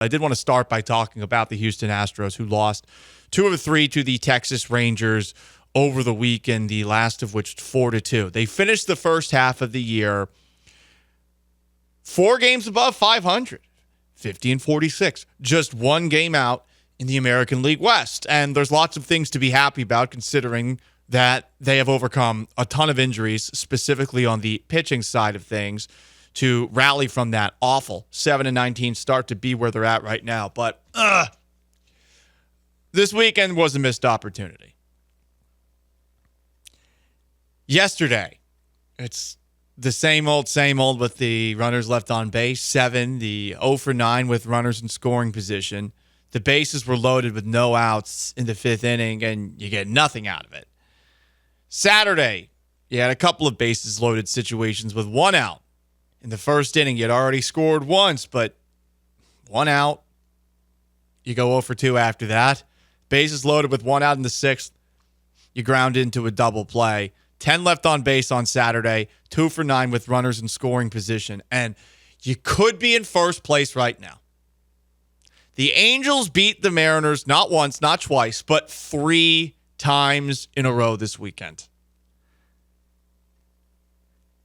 I did want to start by talking about the Houston Astros, who lost 2 of 3 to the Texas Rangers over the weekend, the last of which 4-2. They finished the first half of the year 4 games above 500, 50-46, just 1 game out in the American League West. And there's lots of things to be happy about, considering that they have overcome a ton of injuries, specifically on the pitching side of things, to rally from that awful 7-19 start to be where they're at right now. But this weekend was a missed opportunity. Yesterday, it's the same old with the runners left on base. 7, the 0 for 9 with runners in scoring position. The bases were loaded with no outs in the 5th inning, and you get nothing out of it. Saturday, you had a couple of bases loaded situations with 1 out. In the 1st inning, you'd already scored once, but 1 out. You go 0 for 2 after that. Bases loaded with 1 out in the 6th. You ground into a double play. 10 left on base on Saturday. 2 for 9 with runners in scoring position. And you could be in first place right now. The Angels beat the Mariners not once, not twice, but 3 times in a row this weekend.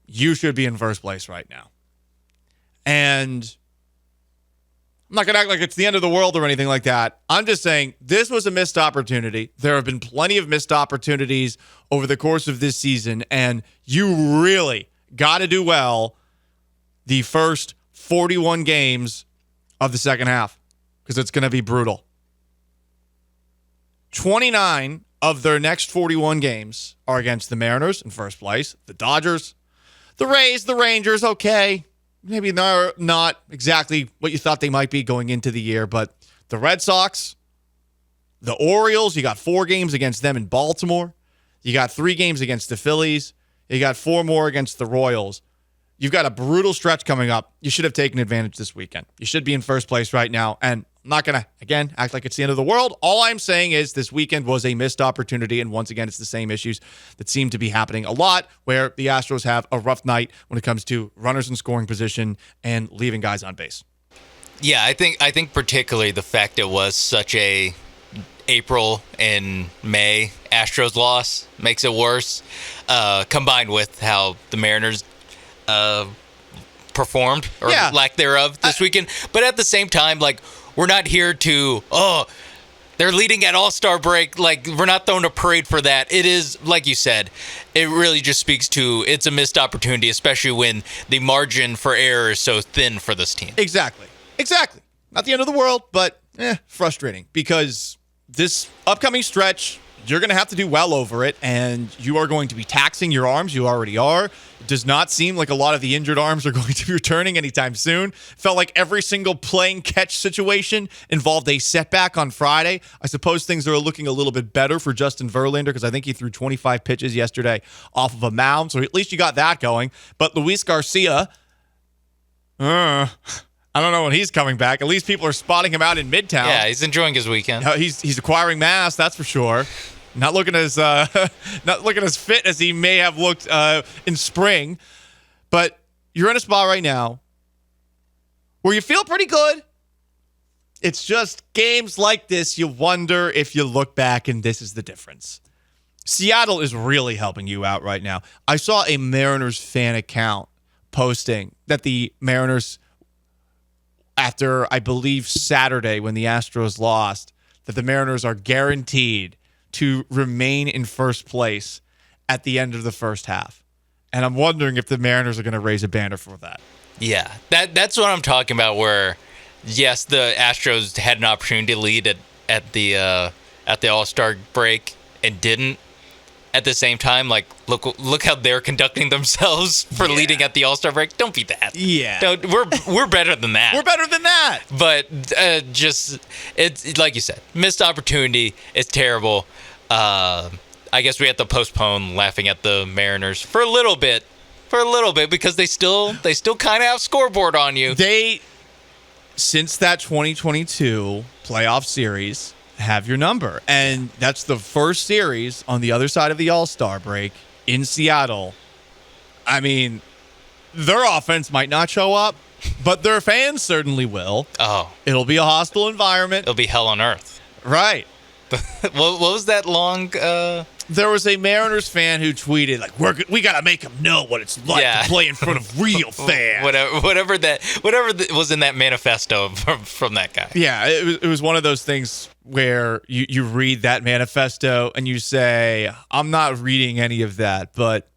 You should be in first place right now. And I'm not going to act like it's the end of the world or anything like that. I'm just saying this was a missed opportunity. There have been plenty of missed opportunities over the course of this season, and you really got to do well the first 41 games of the second half, because it's going to be brutal. 29 of their next 41 games are against the Mariners in first place, the Dodgers, the Rays, the Rangers, okay. Maybe not exactly what you thought they might be going into the year, but the Red Sox, the Orioles, you got 4 games against them in Baltimore. You got 3 games against the Phillies. You got 4 more against the Royals. You've got a brutal stretch coming up. You should have taken advantage this weekend. You should be in first place right now. And I'm not going to, again, act like it's the end of the world. All I'm saying is this weekend was a missed opportunity. And once again, it's the same issues that seem to be happening a lot, where the Astros have a rough night when it comes to runners in scoring position and leaving guys on base. Yeah, I think particularly the fact it was such a April and May Astros loss makes it worse, combined with how the Mariners performed, or lack thereof, this weekend. But at the same time, like, we're not here to, they're leading at All-Star break. Like, we're not throwing a parade for that. It is, like you said, it really just speaks to it's a missed opportunity, especially when the margin for error is so thin for this team. Exactly. Not the end of the world, but frustrating, because this upcoming stretch, you're going to have to do well over it, and you are going to be taxing your arms. You already are. It does not seem like a lot of the injured arms are going to be returning anytime soon. Felt like every single playing catch situation involved a setback on Friday. I suppose things are looking a little bit better for Justin Verlander, because I think he threw 25 pitches yesterday off of a mound, so at least you got that going. But Luis Garcia, I don't know when he's coming back. At least people are spotting him out in Midtown. Yeah, he's enjoying his weekend. He's acquiring mass, that's for sure. Not looking as fit as he may have looked in spring. But you're in a spot right now where you feel pretty good. It's just games like this, you wonder if you look back and this is the difference. Seattle is really helping you out right now. I saw a Mariners fan account posting that the Mariners, after, I believe, Saturday when the Astros lost, that the Mariners are guaranteed to remain in first place at the end of the first half. And I'm wondering if the Mariners are going to raise a banner for that. Yeah, that's what I'm talking about, where, yes, the Astros had an opportunity to lead at the All-Star break and didn't. At the same time, like, look how they're conducting themselves for leading at the All-Star break. Don't be that. Yeah. We're better than that. We're better than that. But it's like you said, missed opportunity. It's terrible. I guess we have to postpone laughing at the Mariners for a little bit, because they still kind of have scoreboard on you. They, since that 2022 playoff series, have your number. And that's the first series on the other side of the All-Star break in Seattle. I mean, their offense might not show up, but their fans certainly will. Oh, It'll be a hostile environment. it'll be hell on earth. Right. What was that long? There was a Mariners fan who tweeted, like, we got to make them know what it's like to play in front of real fans. Whatever was in that manifesto from that guy. Yeah, it was one of those things where you read that manifesto and you say, I'm not reading any of that, but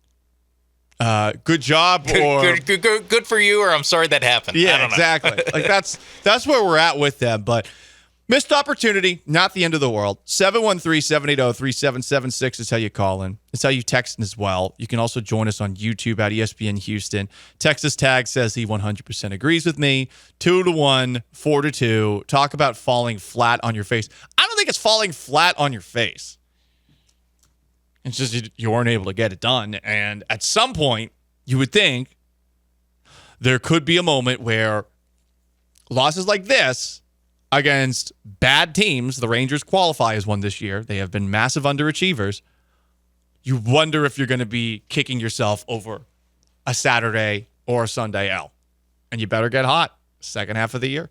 good job or good for you, or I'm sorry that happened. Yeah, I don't know. exactly. Like that's where we're at with them. But missed opportunity, not the end of the world. 713-780-3776 is how you call in. It's how you text in as well. You can also join us on YouTube at ESPN Houston. Texas Tag says he 100% agrees with me. 2-1, 4-2. Talk about falling flat on your face. I don't think it's falling flat on your face. It's just you weren't able to get it done. And at some point, you would think there could be a moment where losses like this against bad teams, the Rangers qualify as one this year. They have been massive underachievers. You wonder if you're going to be kicking yourself over a Saturday or a Sunday L. And you better get hot second half of the year.